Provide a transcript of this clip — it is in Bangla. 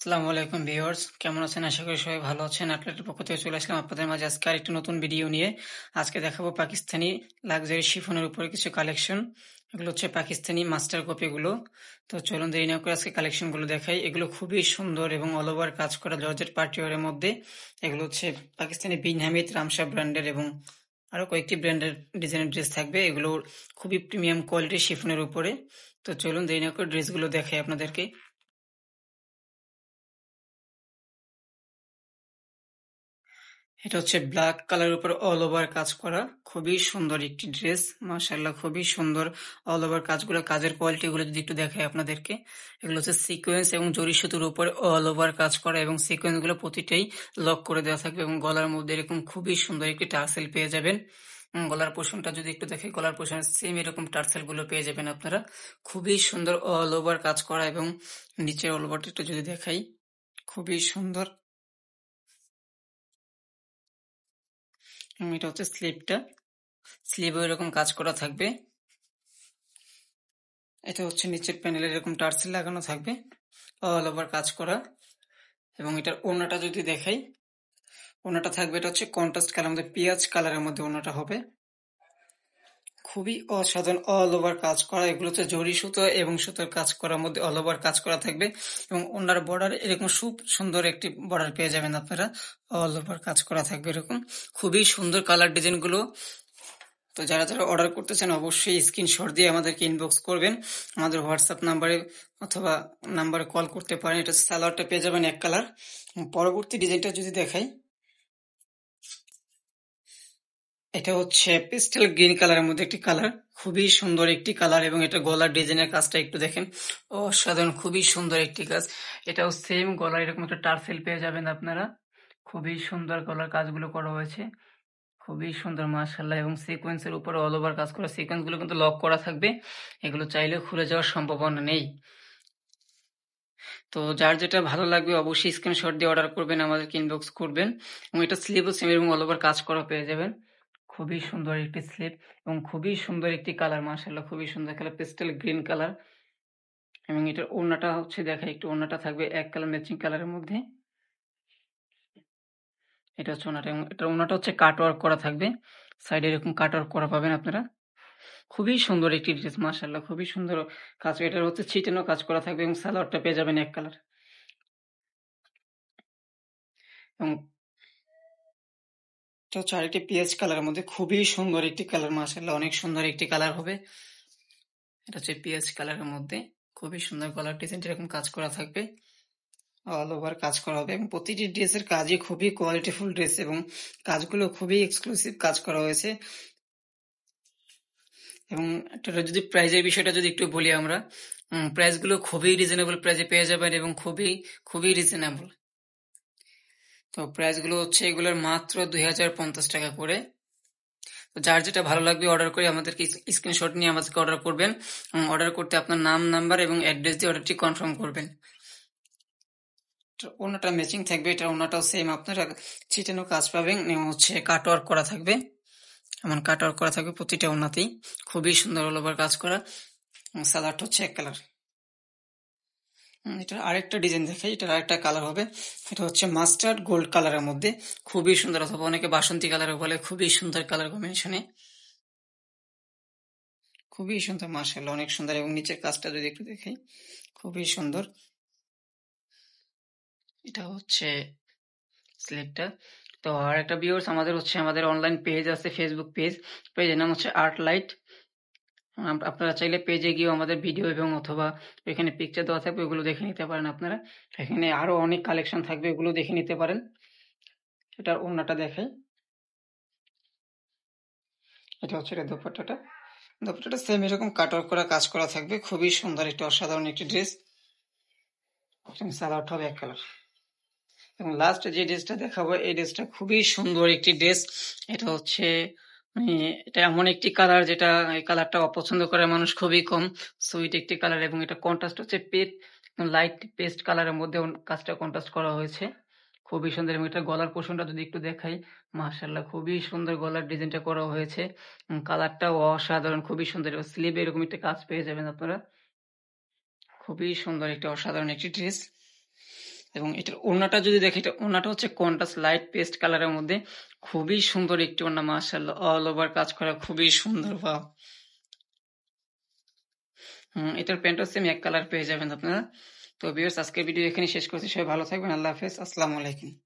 আসসালামু আলাইকুম ভিউয়ার্স, কেমন আছেন? আশা করি সবাই ভালো আছেন। আটলাটের পক্ষ থেকে চলে আসলাম আপনাদের মাঝে আজকে আরেকটি নতুন ভিডিও নিয়ে। আজকে দেখাবো পাকিস্তানি লাক্সারি শিফনের উপরে কিছু কালেকশন। এগুলো হচ্ছে পাকিস্তানি মাস্টার কপিগুলো। তো চলুন দেরি না করে আজকে কালেকশনগুলো দেখাই। এগুলো খুবই সুন্দর এবং অল ওভার কাজ করা জর্জেট পার্টিওয়ারের মধ্যে। এগুলো হচ্ছে পাকিস্তানি বিন হামিদ রামশা ব্র্যান্ডের এবং আরো কয়েকটি ব্র্যান্ডের ডিজাইনের ড্রেস থাকবে। এগুলো খুবই প্রিমিয়াম কোয়ালিটির শিফনের উপরে। তো চলুন দেরি না করে ড্রেসগুলো দেখাই আপনাদেরকে। এটা হচ্ছে ব্ল্যাক কালারের উপর অল ওভার কাজ করা, খুবই সুন্দর একটি ড্রেস। মাশাআল্লাহ, খুবই সুন্দর অল ওভার কাজগুলো, কাজের কোয়ালিটি গুলো যদি একটু দেখাই আপনাদেরকে। এগুলো হচ্ছে সিকোয়েন্স এবং জরি সুতোর উপরে অল ওভার কাজ করা এবং সিকোয়েন্স গুলো প্রতিটাই লক করে দেওয়া থাকবে এবং গলার মধ্যে এরকম খুবই সুন্দর একটি টার্সেল পেয়ে যাবেন। গলার পোর্শনটা যদি একটু দেখে, গলার পোর্শন সেম এরকম টার্সেল গুলো পেয়ে যাবেন আপনারা। খুবই সুন্দর অল ওভার কাজ করা এবং নিচের অল ওভারটা একটু যদি দেখাই, খুবই সুন্দর। এটা হচ্ছে স্লিপটা, স্লিভে এরকম কাজ করা থাকবে। এটা হচ্ছে নিচের প্যানেলে এরকম টার্সেল লাগানো থাকবে, অল ওভার কাজ করা। এবং এটার ওড়নাটা যদি দেখাই, ওড়নাটা থাকবে, এটা হচ্ছে কন্ট্রাস্ট কালার মধ্যে, পেঁয়াজ কালারের মধ্যে ওড়নাটা হবে। খুবই অসাধারণ অল ওভার কাজ করা। এগুলো হচ্ছে জরি সুতো এবং সুতোর কাজ করার মধ্যে অল ওভার কাজ করা থাকবে এবং ওড়নার বর্ডার এরকম খুব সুন্দর একটি বর্ডার পেয়ে যাবেন আপনারা। অল ওভার কাজ করা থাকবে এরকম, খুবই সুন্দর কালার ডিজাইন গুলো। তো যারা যারা অর্ডার করতে চান অবশ্যই স্ক্রিনশট দিয়ে আমাদেরকে ইনবক্স করবেন। আমাদের হোয়াটসঅ্যাপ নাম্বারে অথবা নাম্বারে কল করতে পারেন। এটা সালোয়ারটা পেয়ে যাবেন এক কালার। পরবর্তী ডিজাইনটা যদি দেখাই, এটা হচ্ছে পেস্টেল গ্রিন কালারের মধ্যে একটি কালার, খুবই সুন্দর একটি কালার এবং এটা গলার ডিজাইনের কাজটা একটু দেখেন, অসাধারণ, খুবই সুন্দর একটি কাজ। এটাও সেম গলার এরকম একটা টার্সেল পেয়ে যাবেন আপনারা। খুবই সুন্দর গলার কাজগুলো করা হয়েছে, খুবই সুন্দর মাশাআল্লাহ। এবং সিকোয়েন্সের উপরে অল ওভার কাজ করা, সিকোয়েন্স গুলো কিন্তু লক করা থাকবে, এগুলো চাইলে খুলে যাওয়ার সম্ভাবনা নেই। তো যার যেটা ভালো লাগবে অবশ্যই স্ক্রিনশট দিয়ে অর্ডার করবেন, আমাদেরকে ইনবক্স করবেন। এবং এটা স্লিভও সেম এবং অল ওভার কাজ করা পেয়ে যাবেন। খুবই সুন্দর একটি স্লিভ এবং খুবই সুন্দর একটি কালার, মাশাআল্লাহ, খুবই সুন্দর কালার, পেস্টেল গ্রিন কালার। এবং এটার ওড়নাটা হচ্ছে দেখা, একটু ওড়নাটা থাকবে এক কালার ম্যাচিং কালারের মধ্যে। এটা হচ্ছে ওড়নাটা এবং এটার ওড়নাটা হচ্ছে কাট ওয়ার্ক করা থাকবে, সাইডে এরকম কাট ওয়ার্ক করা পাবেন আপনারা। খুবই সুন্দর একটি ড্রেস, মাশাআল্লাহ, খুবই সুন্দর কাজ। এটার হচ্ছে ছিটানো কাজ করা থাকবে এবং সালোয়ারটা পেয়ে যাবেন এক কালার। এবং এটা হচ্ছে আরেকটি পেঁয়াজ কালারের মধ্যে, খুবই সুন্দর একটি কালার, মাশাআল্লাহ, অনেক সুন্দর একটি কালার হবে। এটা হচ্ছে পেঁয়াজ কালারের মধ্যে, খুবই সুন্দর কালার ডিজাইন, এরকম কাজ করা থাকবে, অল ওভার কাজ করা হবে এবং প্রতিটি ড্রেসের কাজই খুবই কোয়ালিটিফুল ড্রেস এবং কাজগুলো খুবই এক্সক্লুসিভ কাজ করা হয়েছে। এবং একটা যদি প্রাইজের বিষয়টা যদি একটু বলি আমরা, প্রাইসগুলো খুবই রিজনেবল প্রাইসে পেয়ে যাবেন এবং খুবই খুবই রিজনেবল। তো প্রাইসগুলো হচ্ছে এগুলোর মাত্র 2050 টাকা করে। তো যার যেটা ভালো লাগবে অর্ডার করে আমাদেরকে স্ক্রিনশট নিয়ে আমাদেরকে অর্ডার করবেন। অর্ডার করতে আপনার নাম, নাম্বার এবং অ্যাড্রেস দিয়ে অর্ডারটি কনফার্ম করবেন। ওনাটা ম্যাচিং থাকবে, এটা ওনাটাও সেম আপনারা ছিটানো কাজ পাবেন এবং হচ্ছে কাটওয়ার্ক করা থাকবে, এমন কাটওয়ার্ক করা থাকবে প্রতিটা ওনাতেই, খুবই সুন্দর অল ওভার কাজ করা। সালোয়ারটা হচ্ছে এক কালার। এটা আরেকটা ডিজাইন দেখাই, এটার আরেকটা কালার হবে, এটা হচ্ছে মাস্টার্ড গোল্ড কালারের মধ্যে, খুবই সুন্দর, অথবা অনেকে বাসন্তী কালার বলে, খুবই সুন্দর কালার কম্বিনেশনে, খুবই সুন্দর, মাশাআল্লাহ, অনেক সুন্দর। এবং নিচের কাজটা যদি একটু দেখাই, খুবই সুন্দর। এটা হচ্ছে স্লিপটা। তো আর একটা ভিউয়ার্স, আমাদের হচ্ছে আমাদের অনলাইন পেজ আছে, ফেসবুক পেজ, পেজের নাম হচ্ছে আর্ট লাইট। আপনারা চাইলে পেজে গিয়েও আমাদের ভিডিও এবং অথবা এখানে পিকচার দেওয়া থাকবে, ওগুলো দেখে নিতে পারেন আপনারা। এখানে আরো অনেক কালেকশন থাকবে, ওগুলো দেখে নিতে পারেন। এটার ওড়নাটা দেখাই, এটা হচ্ছে এটা দোপাট্টাটা। দোপাট্টাটা সেম এরকম কাটওয়ার্ক করা কাজ করা থাকবে, খুবই সুন্দর একটি অসাধারণ একটি ড্রেস। সালোয়ারটা হবে এক কালার। এবং লাস্ট যে ড্রেসটা দেখাবো, এই ড্রেসটা খুবই সুন্দর একটি ড্রেস। এটা হচ্ছে মানে এটা এমন একটি কালার যেটা, এই কালারটা অপছন্দ করে মানুষ খুবই কম। সুইট একটি কালার এবং এটা কন্ট্রাস্ট হচ্ছে লাইট পেস্ট কালারের মধ্যে কাজটা কন্ট্রাস্ট করা হয়েছে, খুবই সুন্দর। এবং এটা গলার পোর্শনটা যদি একটু দেখাই, মাশাআল্লাহ, খুবই সুন্দর গলার ডিজাইনটা করা হয়েছে, কালারটাও অসাধারণ, খুবই সুন্দর। স্লিভে এরকম একটা কাজ পেয়ে যাবেন আপনারা, খুবই সুন্দর একটি অসাধারণ একটি ড্রেস। এবং এটার ওড়নাটা যদি দেখি, এটা ওড়নাটা হচ্ছে কন্ট্রাস্ট লাইট পেস্ট কালারের মধ্যে, খুবই সুন্দর একটি ওড়না, মাশাআল্লাহ, অল ওভার কাজ করা, খুবই সুন্দর। ওয়াও! এটার প্যান্টও সেম এক কালার পেয়ে যাবেন আপনারা। তো ভিউয়ার্স, আজকের ভিডিও এখানেই শেষ করছি। সবাই ভালো থাকবেন। আল্লাহ হাফেজ। আসসালামু আলাইকুম।